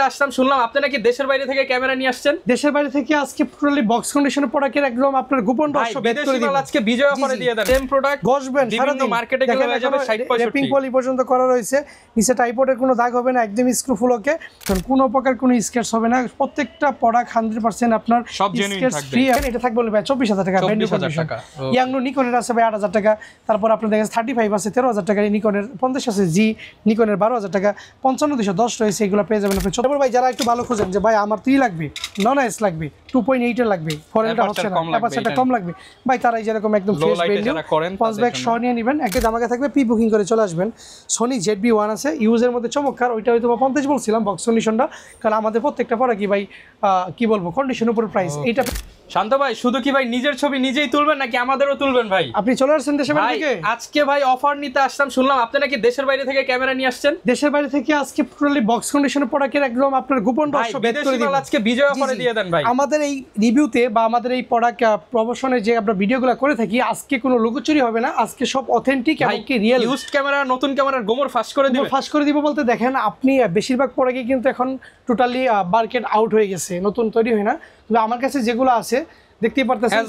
আসলাম, শুনলাম আপনি নাকি দেশের বাইরে থেকে ক্যামেরা নিয়ে আসছেন। দেশের বাইরে থেকে আজকে টোটালি বক্স কন্ডিশনের প্রোডাক্টের একদম আপনার গোপন রহস্য বের করে দিব। আজকে বিজয় অফারে দিয়ে দেন। সেম প্রোডাক্ট বসবেন সারা দিন মার্কেটে গেলে হয়ে যাবে 60-65। র্যাপিং পলি পর্যন্ত করা রয়েছে, নিচে টাইপোডের কোনো দাগ হবে না, একদম স্ক্রু ফুল ওকে, কোনো প্রকার কোনো স্কেচ হবে না। প্রত্যেকটা প্রোডাক্ট 100% আপনার সব জেনুইন থাকবে। ফ্রি। এটা থাকবে ভাই 24000 টাকা, ভ্যালু কন্ডিশন। ইয়াংনো নিকনের আছে ভাই 8000 টাকা, তারপর আপনার দেখেন 35 আছে 13000 টাকা, নিকনের 50 আছে জি, নিকনের 12000 টাকা, 55210 রয়েছে, এগুলো পেয়ে যাবেন আপনি। তারপর ভাই যারা একটু ভালো খুঁজেন যে ভাই আমার 3 লাগবে, নন এস লাগবে, 2.8 এর লাগবে, ফরেনটা হচ্ছে না, অ্যাপারচারটা কম লাগবে ভাই, তারাই যেরকম একদম ফ্রেশ ভ্যালু পাঁচ ব্যাগ সহ নিয়ে নেবেন। একটা দামাকে থাকবে, প্রি বুকিং করে চলে আসবেন। সনি ZB-1 আছে ইউজের মধ্যে চমৎকার, ওইটা হয়তো 50 বলছিলাম বক্স কন্ডিশনটা, কারণ আমাদের প্রত্যেকটা পরে কি ভাই কি বলবো কন্ডিশনের উপর প্রাইস। এইটা শান্ত ভাই শুধু কি ভাই নিজের ছবি নিজেই তুলবেন নাকি আমাদেরও তুলবেন ভাই? আপনি চলে আসছেন দেশের বাইরে থেকে? আজকে ভাই অফার নিতে আসলাম, শুনলাম আপনি নাকি দেশের বাইরে থেকে ক্যামেরা নিয়ে আসছেন। দেশের বাইরে থেকে আজকে টোটালি বক্স কন্ডিশনের প্রোডাক্টের একদম আপনার গোপন রহস্য বের করে দিব। আজকে বিজয় অফারে দিয়ে দেন ভাই। আমাদের এই রিভিউতে বা আমাদের এই প্রোডাক্ট প্রমোশনে যে আমরা ভিডিওগুলো করে থাকি, আজকে কোনো লুকোচুরি হবে না, আজকে সব অথেন্টিক এবং কি রিয়েল। ইউজড ক্যামেরা নতুন ক্যামেরার গোমর ফাঁস করে দিব বলতে দেখেন আপনি বেশিরভাগ প্রোডাক্টই কিন্তু এখন টোটালি মার্কেট আউট হয়ে গেছে, নতুন তৈরি হয় না। তবে আমার কাছে যেগুলো আছে দেখতেই পারতেছেন,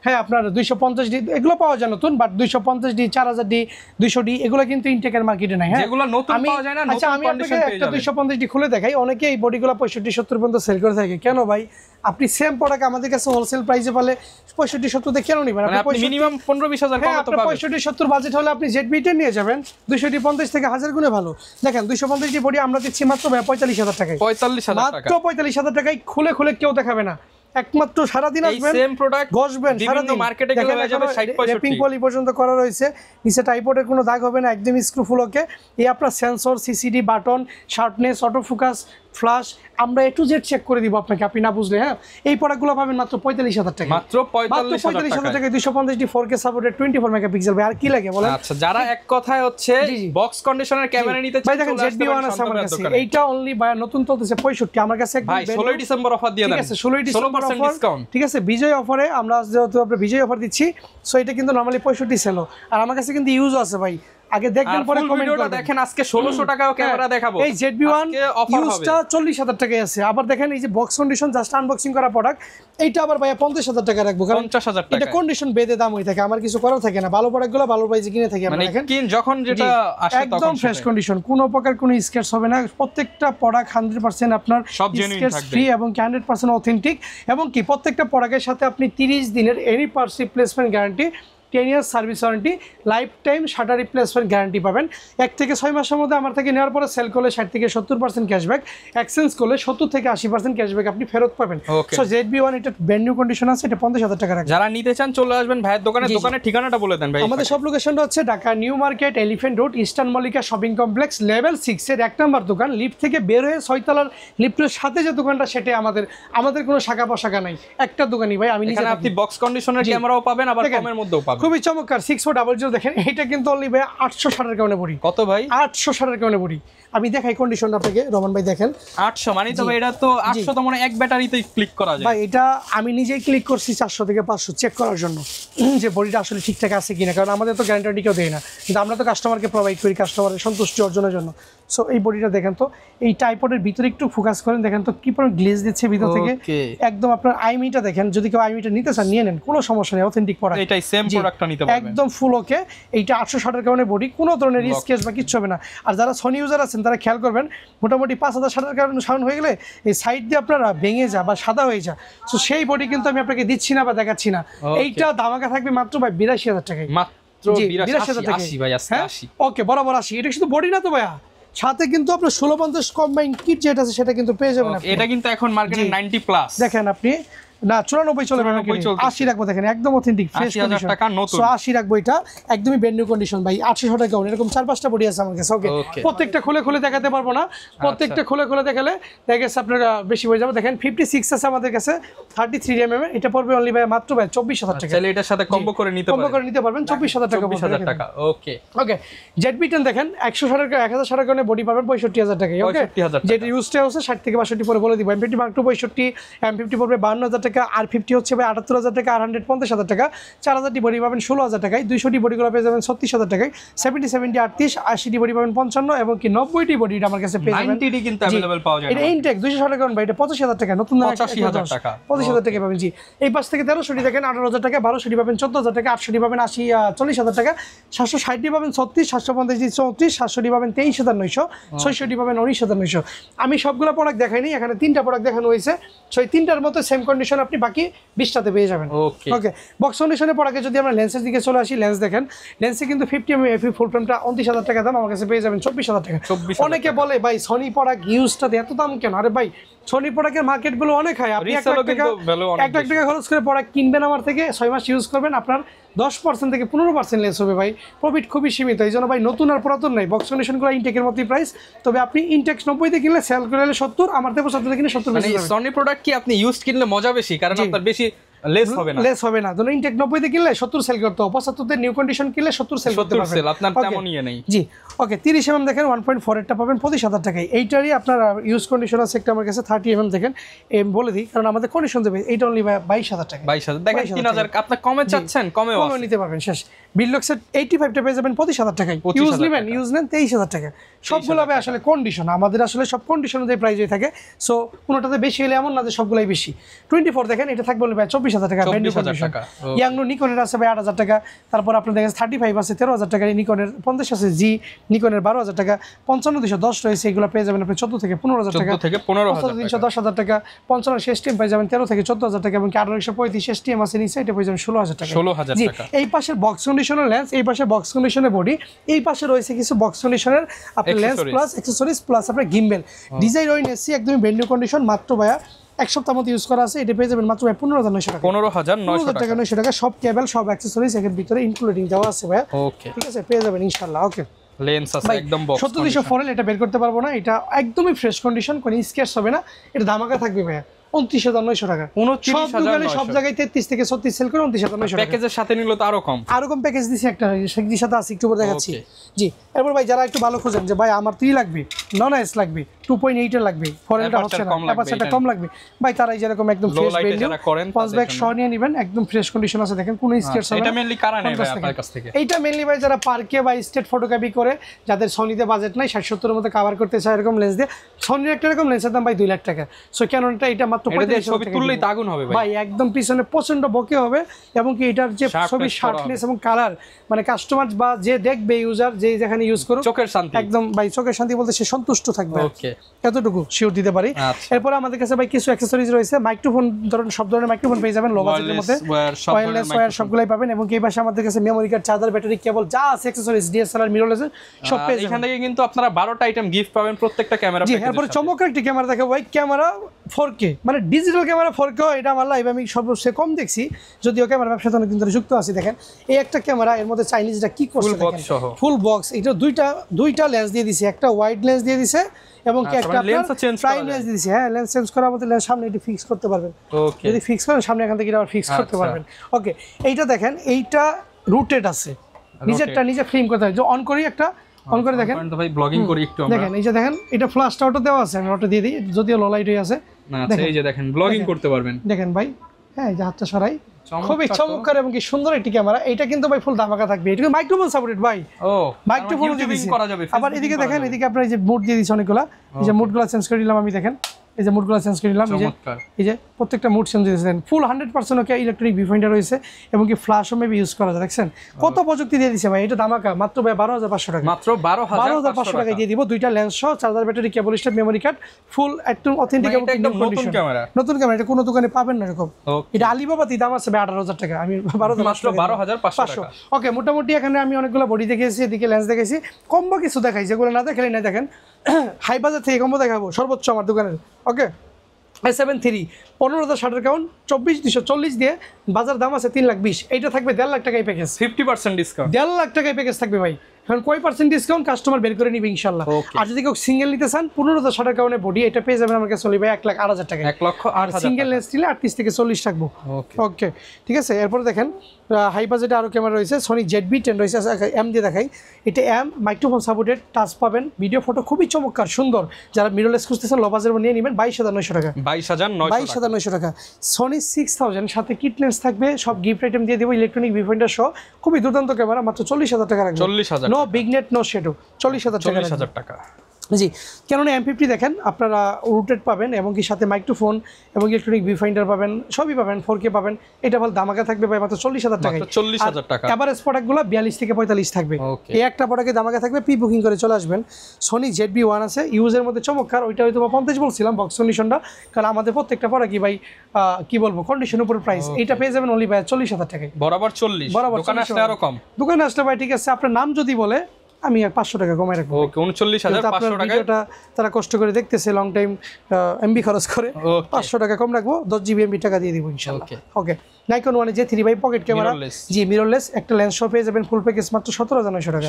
হ্যাঁ আপনার 250D এগুলো পাওয়া যায় নতুন, বাট 250D 4000D 200D এগুলো কিন্তু ইনটেকের মার্কেটে নাই। হ্যাঁ যেগুলো নতুন পাওয়া যায় না, আচ্ছা আমি আপনাকে একটা 250D খুলে দেখাই। অনেকে এই বডিগুলো 65-70 পর্যন্ত সেল করে থাকে। কেন ভাই? আপনি সেম প্রোডাক্ট আমাদের কাছে হোলসেল প্রাইসে পেলে 65-70 তে কেন নেবেন? আপনি মিনিমাম 15-20 হাজার কম তো পাবেন। 65-70 বাজেট হলে আপনি ZB-10 নিয়ে যাবেন, 200D 50 থেকে 1000 গুণে ভালো। দেখেন 250D বডি আমরা দিচ্ছি মাত্র 45000 টাকায়, 45000 টাকা, মাত্র 45000 টাকায় খুলে কেউ দেখাবে না। একমাত্র সারা দিন আসবেন, সেম প্রোডাক্ট বসবেন সারা দিন, মার্কেটে গেলে হয়ে যাবে 60-65। র্যাপিং পলি পর্যন্ত করা রয়েছে, নিচে টাইপোডের কোনো দাগ হবে না, একদম স্ক্রু ফুল ওকে। এই আপনার sensor, CCD button, sharpness, auto focus, flash আমরা A to Z চেক করে দিব আপনাকে, আপনি না বুঝলে। হ্যাঁ এই প্রোডাক্টগুলো পাবেন মাত্র 45000 টাকা, মাত্র 45000 টাকায় 250D 4K সাপোর্টেড 24 মেগাপিক্সেল। ভাই আর কি লাগে বলেন? আচ্ছা যারা এক কথায় হচ্ছে বক্স কন্ডিশনের ক্যামেরা নিতে চান, ভাই দেখেন ZB-1 আছে আমার কাছে, এইটা অনলি ভাই নতুন চলতেছে 65 আমার কাছে একদম। ভাই 16 ডিসেম্বর অফার দিয়ে দেন। ঠিক আছে 16 ডিসেম্বর ডিসকাউন্ট, ঠিক আছে বিজয় অফারে আমরা যেহেতু আমরা বিজয় অফার দিচ্ছি, সো এটা কিন্তু নরমালি 65 সেল, আর আমার কাছে কিন্তু ইউজও আছে ভাই। আগে দেখবেন পরে কমেন্ট করবেন। দেখেন আজকে 1600 টাকাও ক্যামেরা দেখাবো। এই ZB-1 ইউজটা 40000 টাকায় আছে। আবার দেখেন এই যে বক্স কন্ডিশন জাস্ট আনবক্সিং করা প্রোডাক্ট, এইটা আবার ভাই 50000 টাকা রাখবো, কারণ 50000 টাকা এটা কন্ডিশন বেদে দাম হই থাকে, আমার কিছু করার থাকে না। ভালো প্রোডাক্টগুলো ভালো প্রাইসে কিনে থাকি আমরা। দেখেন কিন যখন যেটা আসে তখন একদম ফ্রেশ কন্ডিশন, কোনো প্রকার কোনো স্কেচ হবে না। প্রত্যেকটা প্রোডাক্ট 100% আপনার সব জেনুইন থাকবে, ফ্রি এবং 100% অথেন্টিক। এবং কি প্রত্যেকটা প্রোডাক্টের সাথে আপনি 30 দিনের any parts replacement guarantee, 10 years service warranty, life time shutter replacement guarantee পাবেন। 1 থেকে 6 মাসের মধ্যে আমার থেকে নেওয়ার পরে সেল করলে 60 থেকে 70% ক্যাশব্যাক, এক্সচেঞ্জ করলে 70 থেকে 80% ক্যাশব্যাক আপনি ফেরত পাবেন। সো ZB-1 এটা ব্র্যান্ড নিউ কন্ডিশন আছে, এটা 50000 টাকা রাখবেন। যারা নিতে চান চলে আসবেন ভাইয়ের দোকানে। দোকানের ঠিকানাটা বলে দেন ভাই। আমাদের সব লোকেশনটা হচ্ছে Dhaka new market, elephant road, eastern Mallika shopping complex, level 6 এর 1 নম্বর দোকান। লিফট থেকে বের হয়ে 6 তলার লিফটের সাথে যে দোকানটা, সেটা আমাদের কোনো শাখা পোশাখা নাই, একটা দোকানই ভাই। আমি নিজে আপনি বক্স কন্ডিশনের ক্যামেরাও পাবেন, আবার কমের মধ্যেও পাবেন। খুবই চমৎকার 6400 দেখেন, এটা কিন্তু অনলি ভাই 860 কারণে পড়ি। কত ভাই? 860 কারণে পড়ি। আমি দেখাই কন্ডিশন আপনাকে, রমান ভাই দেখেন 800 মানে তো এটা তো 800 তো মানে এক ব্যাটারিতে ক্লিক করা যায় ভাই। এটা আমি নিজেই ক্লিক করছি 400 থেকে 500 চেক করার জন্য যে বডিটা আসলে ঠিকঠাক আছে কিনা, কারণ আমাদের তো গ্যারান্টি কেউ দেয় না, কিন্তু আমরা তো কাস্টমারকে প্রোভাইড করি কাস্টমারের সন্তুষ্টি অর্জনের জন্য। সো এই বডিটা দেখেন তো, এই টাইপডের ভিতরে একটু ফোকাস করেন, দেখেন তো কি পরিমাণ গ্লেজ দিচ্ছে ভিতর থেকে। একদম আপনার আইমিটা দেখেন, যদি কেউ আইমিটা নিতে চান নিয়ে নেন, কোনো সমস্যা নেই, অথেন্টিক প্রোডাক্ট। এটাই সেম প্রোডাক্টটা নিতে পারবেন একদম ফুল ওকে। এইটা 860 কারণে বডি, কোনো ধরনের স্কেচ বা কিচ্ছু হবে না। আর যারা সনি ইউজার আছেন তারা খেয়াল করবেন, মোটামুটি 5060 কারণে সাউন্ড হয়ে গেলে এই সাইড দিয়ে আপনারা ভেঙে যা বা সাদা হয়ে যা, সো সেই বডি কিন্তু আমি আপনাকে দিচ্ছি না বা দেখাচ্ছি না। এইটা ধামাকা থাকবে মাত্র ভাই 82000 টাকায়, মাত্র 82000 টাকা। 80 ভাই আজকে 80। ওকে বরাবর 80। এটা শুধু বডি না তো ভাইয়া, সাথে কিন্তু আপনার 1650 কম্বাইন কিট যেটা আছে সেটা কিন্তু পেয়ে যাবেন। এটা কিন্তু এখন মার্কেটে 90 প্লাস। দেখেন আপনি না 94 চলে, 80 রাখবো। দেখেন একদম অথেন্টিক ফ্রেশ কন্ডিশন, 80 রাখবো। এটা একদমই ব্র্যান্ড নিউ কন্ডিশন ভাই। 800 টাকা এরকম 4-5টা বডি আছে আমার কাছে। ওকে প্রত্যেকটা খুলে দেখাতে পারবো না, প্রত্যেকটা খুলে দেখালে দেখা গেছে আপনার বেশি হয়ে যাবে। দেখেন 56 আছে আমাদের কাছে 33 mm, এটা পড়বে অনলি ভাই মাত্র ভাই 24000 টাকা। তাহলে এটার সাথে কম্বো করে নিতে পারবেন 24000 টাকা। 24000 টাকা। ওকে ZB-10 দেখেন 160 টাকা 1060 টাকা বডি পাবেন 65000 টাকা। ওকে যেটা ইউজটা হচ্ছে 60 থেকে 62 পরে বলে দিব। M50 Mark II 65, M50 পড়বে 52000 টাকা, টাকা, আর 50 হচ্ছে ভাই 78,000 টাকা, আর 100 50,000 টাকা, 4000টি বডি পাবেন 16,000 টাকায়, 200টি বডিগুলো পেয়ে যাবেন 36,000 টাকায়, 70 70 38, 80টি বডি পাবেন 55, এবং কি 90টি বডি আমার কাছে পেয়ে যাবেন 90টি কিন্তু अवेलेबल পাওয়া যায়। এটা ইনটেক 260 টাকা ভাই, এটা 85,000 টাকা, নতুন 85,000 টাকা, 85,000 টাকা পাবেন। জি, এই পাশ থেকে 1300টি দেখেন 18,000 টাকা, 1200টি পাবেন 14,000 টাকা, 800টি পাবেন 40,000 টাকা, 760টি পাবেন 36, 750টি 34, 700টি পাবেন 23,900, 600টি পাবেন 19,900। আমি সবগুলো প্রোডাক্ট দেখাইনি, এখানে 3টা প্রোডাক্ট দেখানো হয়েছে, সেই 3টার মতো সেম কন্ডিশন আপনি বাকি 20টাতে পেয়ে যাবেন। ওকে, বক্স কন্ডিশনের প্রোডাক্টে যদি আমরা লেন্সের দিকে চলে আসি, লেন্স দেখেন, লেন্সে কিন্তু 50 mm এফি ফুল ফ্রেমটা 29,000 টাকা দাম, আমার কাছে পেয়ে যাবেন 24,000 টাকা। অনেকে বলে ভাই সনি প্রোডাক্ট ইউজটাতে এত দাম কেন? আরে ভাই সনি প্রোডাক্টের মার্কেট গুলো অনেক হয়, আপনি 1 লাখ টাকা খরচ করে প্রোডাক্ট কিনবেন আমার থেকে, 6 মাস ইউজ করবেন, আপনার 10% থেকে 15% লেস হবে ভাই, প্রফিট খুবই সীমিত। এই জন্য ভাই নতুন আর পুরাতন নাই, বক্স কন্ডিশনগুলো ইনটেকের মতোই প্রাইস, তবে আপনি ইনটেক্স 90 কিনলে সেল করে 70, আমার থেকে 70 কিনলে 70 বেশি হবে। সনি প্রোডাক্ট কি আপনি ইউজ কিনলে মজা বেশি, কারণ আপনার বেশি লেস হবে না। ধরুন ইনটেক 90 কিনলে 70 সেল করতে হবে, 75 নিউ কন্ডিশন কিনলে 70 সেল করতে পারবেন, আপনার তেমন ইয়ে নেই। জি, ওকে, 30 mm দেখেন 1.4 এরটা পাবেন 25,000 টাকায়। এইটারই আপনার ইউজ কন্ডিশন আছে একটা আমার কাছে 30 mm দেখেন, বলে দিই কারণ আমাদের কন্ডিশন দেবে, এইটা অনলি 22,000 টাকা। 22,000 দেখেন, 3,000 আপনি কমে চাচ্ছেন, কমেও নিতে পারবেন। শেষ বিলডক্সের 85টা পেয়ে যাবেন 25,000 টাকায়, ইউজ নেবেন, ইউজ নেন 23,000 টাকা। সবগুলো হবে আসলে কন্ডিশন, আমাদের আসলে সব কন্ডিশন অনুযায়ী প্রাইসই থাকে, সো কোনোটাতে বেশি হলে এমন না যে সবগুলাই বেশি। 24 দেখেন, এটা থাকবে ভাই 24,000 টাকা, টাকা। ইয়াংনো নিকনের আছে ভাই 8,000 টাকা, তারপর আপনাদের কাছে 35 আছে 13,000 টাকা, নিকনের 50 আছে জি, নিকনের 12,000 টাকা, 55-210 রয়েছে, এগুলো পেয়ে যাবেন আপনি 14 থেকে 15,000 টাকা, 310,000 টাকা, 55 শেষ টিম পেয়ে যাবেন 13 থেকে 14,000 টাকা, এবং 1835 শেষ টিম আছে নিচে, এটা পেয়ে যাবেন 16,000 টাকা। জি, এই পাশে বক্স কন্ডিশনের লেন্স, এই পাশে বক্স কন্ডিশনের বডি, এই পাশে রয়েছে কিছু বক্স কন্ডিশনের আপনার লেন্স প্লাস অ্যাকসেসরিজ প্লাস আপনার গিম্বেল, ডিজাইন ওই নেসি একদমই ব্র্যান্ড নিউ কন্ডিশন, মাত্র ভাইয়া 1 সপ্তাহ মতো ইউজ করা আছে, এটা পেয়ে যাবেন মাত্র 15,900 টাকা। 15,900 টাকা, 900 টাকা, সব কেবল সব অ্যাকসেসরিজ এর ভিতরে ইনক্লুডিং দেওয়া আছে ভাইয়া। ওকে, ঠিক আছে, পেয়ে যাবেন ইনশাআল্লাহ। ওকে, লেন্স আছে একদম বক্স 7200 ফরেল, এটা বের করতে পারবো না, এটা একদমই ফ্রেশ কন্ডিশন, কোনো স্কেচ হবে না, এটা ধামাকা থাকবে ভাইয়া 29,900 টাকা। সব জায়গায় 33 থেকে 36 সেল করে 29,900 টাকা। প্যাকেজের সাথে নিলে তো আরো কম প্যাকেজ দিছি একটা, সেটির সাথে আছে, একটু পরে দেখাচ্ছি। জি, এরপর ভাই যারা একটু ভালো খোঁজেন যে ভাই আমার 3 লাগবে, নন এস লাগবে, 2.8 এর লাগবে, ফরেনটা হচ্ছে না, অ্যাপারচারটা কম লাগবে, ভাই তারাই যেরকম একদম ফ্রেশ ভ্যালু পাঁচ ব্যাগ শো নিয়ে নেবেন, একদম ফ্রেশ কন্ডিশন আছে, দেখেন কোনো স্কেচ হবে না। এটা মেইনলি কারা নেবে আপনার কাছ থেকে? এইটা মেইনলি ভাই যারা পার্কে বা স্টেট ফটোগ্রাফি করে, যাদের সনিতে বাজেট নাই, 60-70 এর মধ্যে কভার করতে চায় এরকম লেন্স দিয়ে, সনির একটা এরকম লেন্সের দাম ভাই 2 লাখ টাকা। সো ক্যাননটা এটা মাত্র 35,000 টাকা তুললেই আগুন হবে ভাই, একদম পিছনে প্রচন্ড বকে হবে, এবং কি এটার যে ছবি শার্পনেস এবং কালার, মানে কাস্টমার বা যে দেখবে ইউজার, যে যেখানে ইউজ করুক, চোখের শান্তি, একদম ভাই চোখের শান্তি বলতে সে সন্তুষ্ট থাকবে। ওকে, এতটুকু শিওর দিতে পারি। এরপর আমাদের কাছে ভাই কিছু অ্যাকসেসরিজ রয়েছে, মাইক্রোফোন ধরুন সব ধরনের মাইক্রোফোন পেয়ে যাবেন, লো বাজেটের মধ্যে ওয়্যারলেস ওয়্যার সবগুলাই পাবেন, এবং এই পাশে আমাদের কাছে মেমোরি কার্ড, চার্জার, ব্যাটারি, কেবল যা আছে অ্যাকসেসরিজ, ডিএসএলআর, মিররলেস সব পেয়ে যাবেন। এখান থেকে কিন্তু আপনারা 12টা আইটেম গিফট পাবেন প্রত্যেকটা ক্যামেরা প্যাকেজে। এরপর চমৎকার একটি ক্যামেরা দেখাবো ভাই, ক্যামেরা 4K, মানে ডিজিটাল ক্যামেরা 4K, এটা আমার লাইভ আমি সবচেয়ে কম দেখছি, যদিও ক্যামেরা ব্যবসাতে অনেকদিন ধরে যুক্ত আছি। দেখেন এই একটা ক্যামেরা, এর মধ্যে চাইনিজটা কি করছে দেখেন, ফুল বক্স, এটা দুইটা লেন্স দিয়ে দিছে, একটা ওয়াইড লেন্স দিয়ে দিছে এবং কি একটা প্রাইম লেন্স দিয়ে দিছে। হ্যাঁ, লেন্স চেঞ্জ করার মধ্যে লেন্স সামনে এটি ফিক্স করতে পারবেন, যদি ফিক্স করেন সামনে এখান থেকে আবার ফিক্স করতে পারবেন। ওকে, এইটা দেখেন, এইটা রুটেড আছে, নিজেরটা নিজে ফ্রেম করতে হয়, যে অন করি একটা, অন করে দেখেন ভাই, ব্লগিং করি একটু আমরা, দেখেন এই যে দেখেন, এটা ফ্ল্যাশটা অটো দেওয়া আছে, আমি অটো দিয়ে দিই, যদিও লো লাইট হয়ে আছে, আচ্ছা এই যে দেখেন ব্লগিং করতে পারবেন, দেখেন ভাই। হ্যাঁ, এই যে হাতটা সরাই, খুবই চমৎকার এবং কি সুন্দর একটি ক্যামেরা। এটা কিন্তু ভাই ফুল ধামাকা থাকবে, এটা মাইক্রোফোন সাপোর্টেড ভাই, মাইক্রোফোন করা যাবে। আবার এদিকে দেখেন, এদিকে আপনার এই যে মুড দিয়ে দিয়েছে অনেকগুলা, এই যে মুডগুলো চেঞ্জ করে দিলাম আমি, দেখেন এই যে মুডগুলো চেঞ্জ করে দিলাম, এই যে প্রত্যেকটা মুড চেঞ্জ দিয়েছেন, ফুল 100% ওকে ইলেকট্রনিক ভিউফাইন্ডার রয়েছে, এবং কি ফ্ল্যাশও মেবি ইউজ করা যায়। দেখছেন কত প্রযুক্তি দিয়ে দিয়েছে ভাই, এটা ধামাকা, মাত্র ভাই 12,500 টাকা, মাত্র 12,500 টাকা দিয়ে দিব, দুইটা লেন্স সহ, চার্জার, ব্যাটারি, কেবল স্টেপ, মেমোরি কার্ড, ফুল একদম অথেন্টিক এবং নতুন ক্যামেরা, এটা কোনো দোকানে পাবেন না এরকম। এটা আলিবাবাতে দাম আছে 18,000 টাকা, আমি 12,500 টাকা। ওকে, মোটামুটি এখানে আমি অনেকগুলো বডি দেখেছি, এদিকে লেন্স দেখেছি, কম্বো কিছু দেখাই, যেগুলো না দেখালে না। দেখেন হাই বাজার থেকে কম্বো দেখাবো সর্বোচ্চ আমার দোকানের। ওকে, S7 III 15,000 শাটার কাউন্ট, 24,240 দিয়ে বাজার দাম আছে 3,20,000, এইটা থাকবে 1.5 লাখ টাকায় প্যাকেজ, 50% ডিসকাউন্ট, 1.5 লাখ টাকায় প্যাকেজ থাকবে ভাই। এখন কয় পার্সেন্ট ডিসকাউন্ট কাস্টমার বের করে নিবে ইনশাআল্লাহ। আর যদি কেউ সিঙ্গেল নিতে চান 15,000 টাকা কারণে বডি, এটা পেয়ে যাবেন আমার কাছে চলি ভাই 1,08,000 টাকা। 1,08,000 আর সিঙ্গেল লেন্স নিলে 38 থেকে 40 থাকবো। ওকে ঠিক আছে। এরপর দেখেন হাই বাজেটে আরো ক্যামেরা রয়েছে, সনি ZV-10 রয়েছে, এম দিয়ে দেখাই। এটা এম মাইক্রোফোন সাপোর্টেড, টাচ পাবেন, ভিডিও ফটো খুবই চমৎকার সুন্দর। যারা মিররলেস খুঁজতেছেন লো বাজেট নিয়ে নেবেন 22,900 টাকা। 22,900 টাকা। সনি 6000 সাথে কিট লেন্স থাকবে, সব গিফট আইটেম দিয়ে দেবো, ইলেকট্রনিক ভিউফাইন্ডার সহ, খুবই দুর্দান্ত ক্যামেরা, মাত্র 40,000 টাকা রাখবেন। 40,000, no big net no shadow, 40,000 টাকা। জি কেন M50 দেখেন আপনারা রুটেড পাবেন এবং কি সাথে মাইক্রোফোন এবং ইলেকট্রনিক ভিউফাইন্ডার পাবেন, সবই পাবেন, 4K পাবেন। এটা ভালো দামাকা থাকবে ভাই মাত্র 40,000 টাকা। 40,000 টাকা। এভারেজ প্রোডাক্টগুলো 42 থেকে 45 থাকবে। এই একটা প্রোডাক্টে দামাকা থাকবে, প্রি বুকিং করে চলে আসবেন। সনি ZV-1 আছে, ইউজের মধ্যে চমৎকার, ওইটা হয়তো 50 বলছিলাম বক্স কন্ডিশনটা, কারণ আমাদের প্রত্যেকটা প্রোডাক্ট কি ভাই কি বলবো কন্ডিশন উপর প্রাইস। এটা পেয়ে যাবেন অনলি ভাই 40,000 টাকায়। বরাবর 40, দোকানে আসলে আরো কম। দোকানে আসলে ভাই ঠিক আছে, আপনার নাম যদি বলে আমি 500 টাকা কমাই রাখবো। ওকে 39,500 টাকা। ভিডিওটা তারা কষ্ট করে দেখতেছে, লং টাইম এমবি খরচ করে, 500 টাকা কম রাখবো, 10 GB এমবি টাকা দিয়ে দিব ইনশাআল্লাহ। ওকে নাইকন 1 J3 ভাই পকেট ক্যামেরা, জি মিররলেস, একটা লেন্স সহ পেয়ে যাবেন ফুল প্যাকেজ মাত্র 17,900 টাকা।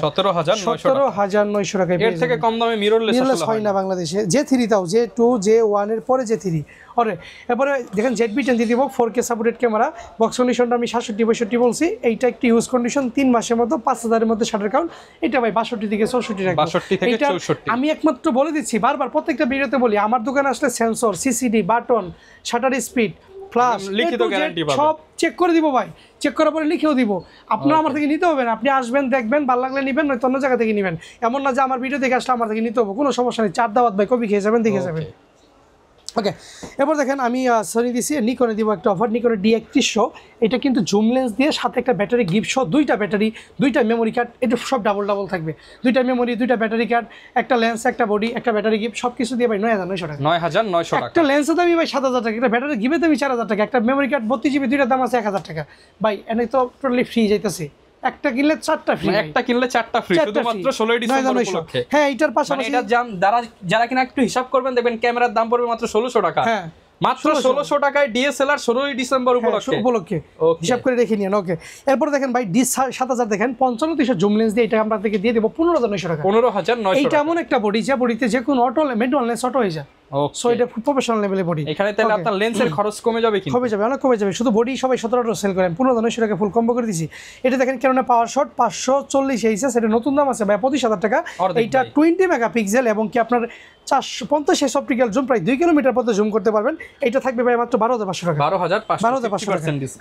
17,900 টাকা। এর থেকে কম দামে মিররলেস হয় না বাংলাদেশে। J3 তাও J2 J1 এর পরে J3। এরপরে দেখেন ZV-10 দিয়ে দিব, 4K সাপোর্টেড ক্যামেরা, বক্স কন্ডিশনটা আমি 67-62 বলছি। এইটা একটি ইউজ কন্ডিশন 3 মাসের মতো, 5,000 এর মধ্যে শাটার কাউন্ট। এটা ভাই 62 থেকে 64 রাখবো। 62 থেকে 64 আমি একমাত্র বলে দিচ্ছি, বারবার প্রত্যেকটা ভিডিওতে বলি, আমার দোকানে আসলে sensor, CCD, button, shutter speed, flash, লিখিত গ্যারান্টি পাবেন, সব চেক করে দিব ভাই। চেক করার পরে লিখেও দিব। আপনারা আমার থেকে নিতে হবে না, আপনি আসবেন, দেখবেন, ভালো লাগলে নেবেন, নয়তো অন্য জায়গা থেকে নেবেন। এমন না যে আমার ভিডিও দেখে আসলে আমার থেকে নিতে হবে, কোনো সমস্যা নেই। 4 দাওয়াত ভাই কবি খেয়ে যাবেন, দেখে যাবেন। ওকে এরপর দেখেন আমি সনি দিছি, নিকনে দিব একটা অফার, নিকনের D3100। এটা কিন্তু জুম লেন্স দিয়ে সাথে একটা ব্যাটারি গিফট সহ, 2টা ব্যাটারি, 2টা মেমোরি কার্ড, এটা সব ডাবল থাকবে। 2টা মেমোরি, 2টা ব্যাটারি কার্ড, একটা লেন্স, একটা বডি, একটা ব্যাটারি গিফট, সব কিছু দিয়ে ভাই 9,900 টাকা। 9,900 টাকা। একটা লেন্সের দামই ভাই 7,000 টাকা, একটা ব্যাটারি গিফটের দামই 4,000 টাকা, একটা মেমোরি কার্ড 32 GB, 2টার দাম আছে 1,000 টাকা। ভাই এনে তো টোটালি ফ্রি যাইতেছে, একটা কিনলে 4টা ফ্রি, একটা কিনলে 4টা ফ্রি, শুধুমাত্র 16 ডিসেম্বর উপলক্ষে। হ্যাঁ এটার পাশাপাশি এটা যারা কিনা একটু হিসাব করবেন দেখবেন ক্যামেরার দাম পড়বে মাত্র 1600 টাকা। হ্যাঁ মাত্র 1600 টাকায় DSLR 16 ডিসেম্বর উপলক্ষে হিসাব করে দেখে নিন। ওকে এরপর দেখেন ভাই D7000 দেখেন 5500 জুম লেন্স দিয়ে, এটা আমরা থেকে দিয়ে দেব 15,900 টাকা। 15,900 এইটা এমন একটা বডি যে বডিতে যে কোনো অটো মেডুয়াল লেন্স অটো হয়ে যায়। সো এটা প্রফেশনাল লেভেলের বডি। এখানে তাহলে আপনার লেন্সের খরচ কমে যাবে, কি কমে যাবে, অনেক কমে যাবে। শুধু বডি সবাই 17 সেল করেন, 15,900 টাকা ফুল কম্বো করে দিছি। এটা দেখেন কেন পাওয়ার শট 540 এইচএস, এটা নতুন দাম আছে ভাই 25,000 টাকা। এইটা 20 মেগাপিক্সেল এবং কি আপনার 450 অপটিক্যাল জুম, প্রায় 2 কিলোমিটার পর্যন্ত জুম করতে পারবেন। এটা থাকবে ভাই মাত্র 12,500 টাকা। 12,500 টাকা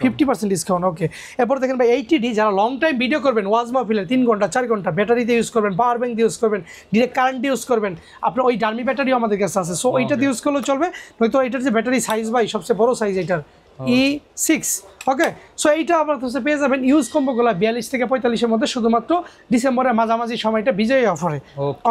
50% ডিসকাউন্ট। ওকে এরপর দেখেন ভাই 80D, যারা লং টাইম ভিডিও করবেন, ওয়াজ মাহফিলে 3 ঘন্টা 4 ঘন্টা, ব্যাটারি দিয়ে ইউজ করবেন, পাওয়ার ব্যাংক দিয়ে ইউজ করবেন, ডিরেক্ট কারেন্ট দিয়ে ইউজ করবেন, আপনার ওই ডার্মি ব্যাটারিও আমাদের কাছে আছে। সো এইটা দিয়ে ইউজ করলেও চলবে, নয়তো এটার যে ব্যাটারি সাইজ ভাই সবচেয়ে বড় সাইজ এটার E6। ওকে সো এইটা আপনার কাছে পেয়ে যাবেন ইউজ কম্বোগুলো 42 থেকে 45-এর মধ্যে, শুধুমাত্র ডিসেম্বরের মাঝামাঝি সময়টা বিজয়ী অফারে।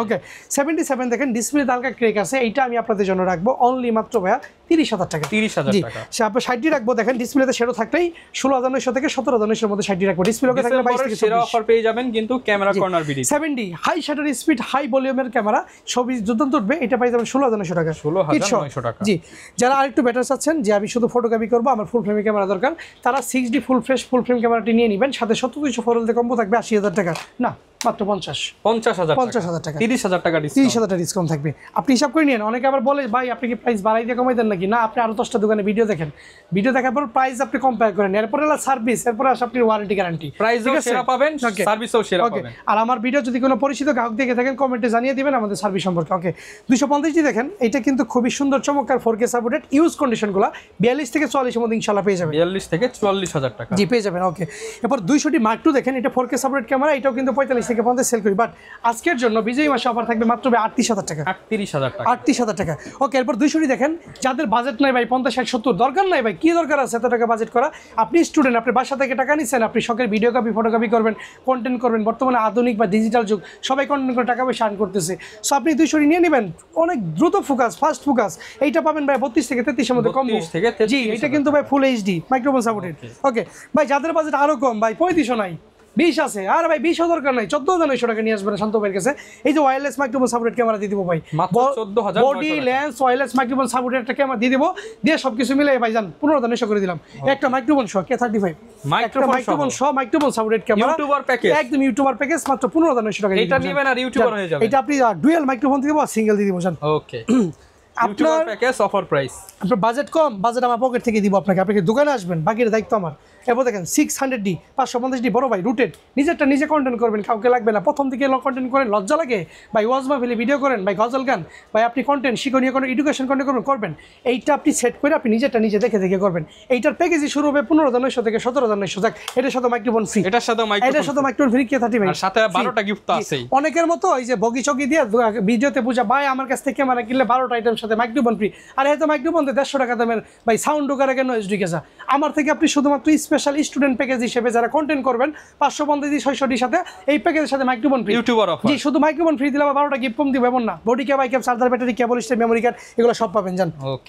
ওকে 77 দেখেন ডিসপ্লে হালকা ক্রেক আছে, এইটা আমি আপনাদের জন্য রাখবো অনলি মাত্র ভাইয়া 30,000 টাকা। 30,000 টাকা। আপনার 60 রাখবো, দেখেন ডিসপ্লেতে শ্যাডো থাকলেই 16,900 থেকে 17,900-এর মধ্যে 60 রাখবো। ডিসপ্লে ওকে থাকলে 22 থেকে 24 সেরা অফার পেয়ে যাবেন, কিন্তু camera corner video 70 high shutter speed, high ভলিউমের ক্যামেরা, ছবি দুর্দান্ত উঠবে, এটা পেয়ে যাবেন 16,900 টাকা। 16,900 টাকা। জি যারা আরেকটু বেটার চাচ্ছেন যে আমি শুধু ফটোগ্রাফি করবো, আমার ফুল ফ্রেম ক্যামেরা দরকার, তারা 6D ফুল ফ্রেম ক্যামেরাটি নিয়ে নেবেন, সাথে 2700 ফোরলতে কম্বো থাকবে 80,000 টাকা না মাত্র 50,000 টাকা। 30,000 টাকা 30,000 টাকা ডিসকাউন্ট থাকবে। আপনি হিসাব করে নিন। অনেকে আবার বলে ভাই আপনি কি প্রাইস বাড়াই দিয়ে কমাই দেন নাকি? না, আপনি আরো 10টা দোকানে ভিডিও দেখেন, ভিডিও দেখার পর প্রাইস আপনি কম্পেয়ার করেন, এরপরে সার্ভিস, এরপরে আসে আপনি ওয়ারেন্টি গ্যারান্টি, প্রাইসও সেরা পাবেন, সার্ভিসও সেরা পাবেন। আর আমার ভিডিও যদি কোনো পরিচিত গ্রাহক দেখে থাকেন কমেন্টে জানিয়ে দিবেন আমাদের সার্ভিস সম্পর্কে। ওকে 250 দেখেন, এটা কিন্তু খুবই সুন্দর চমৎকার 4K সাপোর্টেড, ইউজ কন্ডিশনগুলো 42 থেকে 44-এর মধ্যে ইনশাআল্লাহ পেয়ে যাবেন। 42 থেকে 44,000 টাকা জি পেয়ে যাবেন। ওকে এরপর 200D Mark II দেখেন, এটা 4K সাপোর্টেড ক্যামেরা, এটাও কিন্তু 45 থেকে 50 সেল করি, বাট আজকের জন্য বিজয়ী মাসে অফার থাকবে মাত্র 38,000 টাকা। 38,000 টাকা। ওকে এরপর 200D দেখেন, যাদের বাজেট নাই ভাই 50, 60, 70 দরকার নাই ভাই, কি দরকার আছে এত টাকা বাজেট করা? আপনি স্টুডেন্ট, আপনি বাসা থেকে টাকা নিচ্ছেন, আপনি শখের ভিডিওগ্রাফি ফটোগ্রাফি করবেন, কন্টেন্ট করবেন, বর্তমানে আধুনিক বা ডিজিটাল যুগ, সবাই কন্টেন্ট করে টাকা পয়সা আর্ন করতেছে। সো আপনি 200D নিয়ে নেবেন, অনেক দ্রুত ফোকাস, ফাস্ট ফোকাস, এইটা পাবেন ভাই 32 থেকে 33-এর মধ্যে কম। জি এটা কিন্তু ভাই ফুল HD মাইক্রোফোন সাপোর্টেড। ওকে ভাই যাদের বাজেট আরো কম ভাই 3500 নাই, 20 আছে আর ভাই 20 দরকার নাই 14900 টাকা নিয়ে আসবেন শান্ত ভাইয়ের কাছে এই যে ওয়্যারলেস মাইক্রোফোন সাপোর্টেড ক্যামেরা দিয়ে দিব ভাই মাত্র 14900 body lens wireless microphone supported একটা ক্যামেরা দিয়ে দিব দিয়ে সবকিছু মিলে ভাই জান 15900 করে দিলাম একটা মাইক্রোফোন সহ K35 মাইক্রোফোন সহ microphone supported camera YouTuber package একদম ইউটিউবার প্যাকেজ মাত্র 15900 টাকা এটা নেবেন আর ইউটিউবার হয়ে যাবে এটা আপনি ডুয়াল মাইক্রোফোন দিয়ে দিব আর সিঙ্গেল দিয়ে দিব জান ওকে ইউটিউবার প্যাকেজ অফার প্রাইস আপনার বাজেট কম বাজেট আমার পকেট থেকে দিব আপনাকে আপনি দোকানে আসবেন বাকির দায়িত্ব আমার এবার দেখেন 600D 550D বড় ভাই রুটেড নিজেরটা নিজে কন্টেন্ট করবেন কাউকে লাগবে না প্রথম থেকে কন্টেন্ট করেন লজ্জা লাগে ভাই ওয়াজ মাহফিলে ভিডিও করেন ভাই গজল গান ভাই আপনি কন্টেন্ট শিক্ষণীয় কোনো এডুকেশন কন্টেন্ট করবেন এইটা আপনি সেট করে আপনি নিজেরটা নিজে দেখে দেখে করবেন এইটার প্যাকেজই শুরু হবে 15900 থেকে 17900 যাক এটার সাথে মাইক্রোফোন ফ্রি এটার সাথে মাইক্রোফোন ফ্রি K30 ভাই আর সাথে 12টা গিফট তো আছেই অনেকের মতো এই যে বগি চগি দিয়ে ভিডিওতে বুঝা ভাই আমার কাছ থেকে ক্যামেরা কিনলে 12টা আইটেম সাথে মাইক্রোফোন ফ্রি আর এই তো মাইক্রোফোন 150 টাকা দামের ভাই সাউন্ড ঢোকার আগে নয়েজ ঢুকে যা আমার থেকে আপনি শুধুমাত্র স্পেশাল স্টুডেন্ট প্যাকেজ হিসেবে যারা কন্টেন্ট করবেন 550 600 সাথে এই প্যাকেজের সাথে মাইক্রোফোন ফ্রি ইউটিউবার অফার জি শুধু মাইক্রোফোন ফ্রি দিলে 12টা গিফট কম দিব এমন না body cap I cap charger battery cable stand memory card এগুলো সব পাবেন জান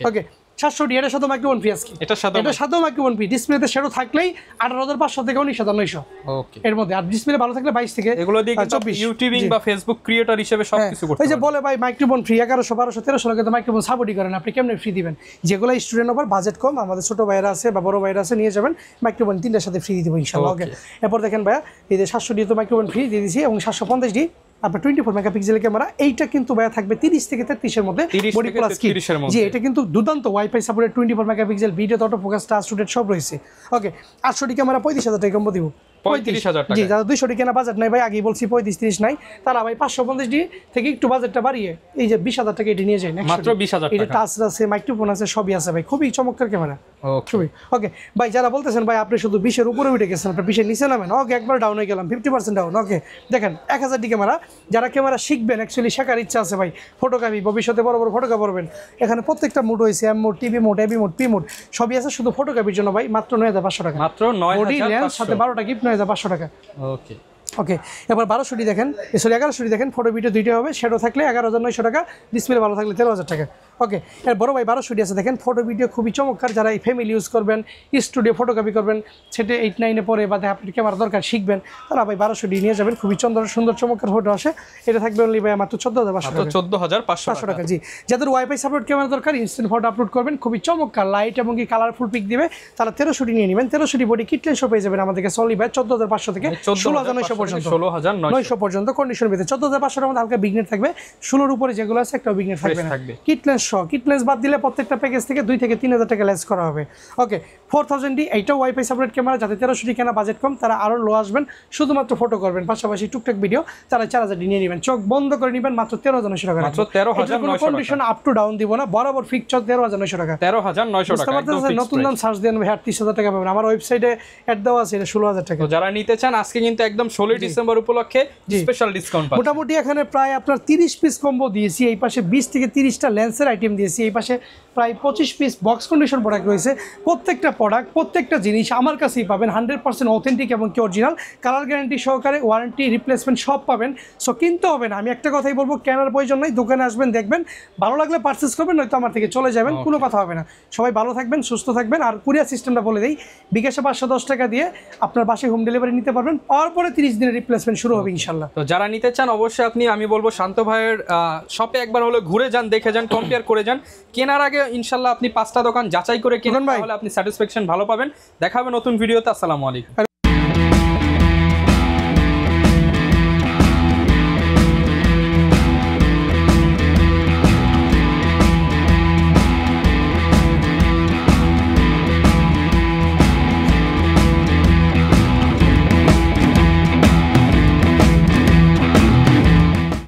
ওকে 700D এর সাথে মাইক্রোফোন ফ্রি আজকে এটার সাথে মাইক্রোফোন ফ্রি ডিসপ্লেতে শ্যাডো থাকলেই 18500 থেকে 19900 ওকে এর মধ্যে আর ডিসপ্লে ভালো থাকলে 22 থেকে এগুলো দিয়ে কিন্তু ইউটিউবিং বা ফেসবুক ক্রিয়েটর হিসেবে সবকিছু করতে ওই যে বলে ভাই মাইক্রোফোন ফ্রি 1100 1200 1300 টাকা মাইক্রোফোন সাপোর্টই করেন আপনি কেমনে ফ্রি দিবেন যেগুলো স্টুডেন্ট ওভার বাজেট কম আমাদের ছোট ভাইরা আছে বা বড় ভাইরা আছে নিয়ে যাবেন মাইক্রোফোন তিনটার সাথে ফ্রি দিয়ে দিব ইনশাআল্লাহ ওকে এরপর দেখেন ভাইয়া এই যে 700D তো মাইক্রোফোন ফ্রি দিয়ে দিয়েছি এবং 750D আপনার 24 মেগাপিক্সেলের ক্যামেরা এইটা কিন্তু ভাইয়া থাকবে 30 থেকে 33 এর মধ্যে বডি প্লাস কি জি এটা কিন্তু দুর্দান্ত wifi supported 24 megapixel video auto focus touch rotate সব রয়েছে ওকে 800D ক্যামেরা 35000 টাকা কম দিব 35000 টাকা জি যারা 200D কেনা বাজেট নাই ভাই আগেই বলছি 35-30 নাই তারা ভাই 550D থেকে একটু বাজেটটা বাড়িয়ে এই যে 20000 টাকা এটি নিয়ে যায় মাত্র 20000 টাকা এটা টাচ আছে মাইক্রোফোন আছে সবই আছে ভাই খুবই চমৎকার ক্যামেরা ওকে ভাই যারা বলতেছেন ভাই আপনি শুধু 20 এর উপরে উঠে গেছেন আপনি 20 এর নিচে নামেন ওকে একবার ডাউন হয়ে গেলাম 50% ডাউন ওকে দেখেন 1000D ক্যামেরা যারা ক্যামেরা শিখবেন অ্যাকচুয়ালি শেখার ইচ্ছা আছে ভাই ফটোগ্রাফি ভবিষ্যতে বড় বড় ফটোগ্রাফি করবেন এখানে প্রত্যেকটা মোড হইছে M mode TV mode AV mode P mode সবই আছে শুধু ফটোগ্রাফির জন্য ভাই মাত্র 9500 টাকা মাত্র 9500 বডি লেন্স সাথে 12টা গিফট 9500 টাকা ওকে ওকে এবার 1200D দেখেন সরি 1100D দেখেন ফটো ভিডিও দুইটা হবে শ্যাডো থাকলে 11900 টাকা ডিসপ্লে ভালো থাকলে 13000 টাকা ওকে এর বড় ভাই 1200D আছে দেখেন ফটো ভিডিও খুবই চমৎকার যারা এই ফ্যামিলি ইউজ করবেন স্টুডিও ফটোগ্রাফি করবেন সেটা 8-9 এ পরে বা আপনি ক্যামেরা দরকার শিখবেন তারা ভাই 1200D নিয়ে যাবেন খুবই সুন্দর চমৎকার ফটো আসে এটা থাকবে অনলি ভাই মাত্র 14500 টাকা জি যাদের ওয়াইফাই সাপোর্ট ক্যামেরা দরকার ইনস্ট্যান্ট ফটো আপলোড করবেন খুবই চমৎকার লাইট এবং কি কালারফুল পিক দিবে তারা 1300D নিয়ে নেবেন 1300D বডি কিটলেন শো পেয়ে যাবেন আমাদেরকে অনলি ভাই 14500 থেকে 16900 পর্যন্ত 16900 পর্যন্ত কন্ডিশন পেতে 14500 এর মধ্যে হালকা বিগনেট থাকবে 16 এর উপরে যেগুলো আছে একটা বিগনেট থাকবে না কিটলেস বাদ দিলে প্রত্যেকটা প্যাকেজ থেকে 2 থেকে 3000 টাকা লেস করা হবে ওকে 4000D এইটাও ওয়াইফাই সাপোর্টেড ক্যামেরা যাতে 1300D কেনা বাজেট কম তারা আরো লো আসবেন শুধুমাত্র ফটো করবেন পাশাপাশি টুকটাক ভিডিও তারা 4000D নিয়ে নেবেন চোখ বন্ধ করে নেবেন মাত্র 13900 টাকা মাত্র 13900 টাকা কন্ডিশন আপ টু ডাউন দিব না বরাবর ফিক্সড 13900 টাকা 13900 টাকা একদম নতুন দাম সার্চ দেন ভাই 38000 টাকা পাবেন আমার ওয়েবসাইটে অ্যাড দেওয়া আছে এটা 16000 টাকা তো যারা নিতে চান আজকে কিন্তু একদম 16 ডিসেম্বর উপলক্ষে স্পেশাল ডিসকাউন্ট পাচ্ছেন মোটামুটি এখানে প্রায় আপনার 30 পিস কম্বো দিয়েছি এই পাশে 20 থেকে 30টা লেন্সের আইটেম দিয়েছি এই পাশে প্রায় 25 পিস বক্স কন্ডিশন প্রোডাক্ট রয়েছে প্রত্যেকটা প্রোডাক্ট প্রত্যেকটা জিনিস আমার কাছেই পাবেন 100% অথেন্টিক এবং কি অরিজিনাল কালার গ্যারান্টি সহকারে ওয়ারেন্টি রিপ্লেসমেন্ট সব পাবেন সো কিনতে হবে না আমি একটা কথাই বলবো কেনার প্রয়োজন নাই দোকানে আসবেন দেখবেন ভালো লাগলে পারচেজ করবেন নয়তো আমার থেকে চলে যাবেন কোনো কথা হবে না সবাই ভালো থাকবেন সুস্থ থাকবেন আর কুরিয়ার সিস্টেমটা বলে দেই বিকাশে 510 টাকা দিয়ে আপনার বাসায় হোম ডেলিভারি নিতে পারবেন পাওয়ার পরে 30 দিনের রিপ্লেসমেন্ট শুরু হবে ইনশাআল্লাহ তো যারা নিতে চান অবশ্যই আমি বলবো শান্ত ভাইয়ের শপে একবার হলে ঘুরে যান দেখে যান কম্পেয়ার করে যান কেনার আগে ইনশাআল্লাহ আপনি 5টা দোকান যাচাই করে কিনুন তাহলে আপনি স্যাটিসফ্যাকশন ভালো পাবেন দেখা হবে নতুন ভিডিওতে আসসালামু আলাইকুম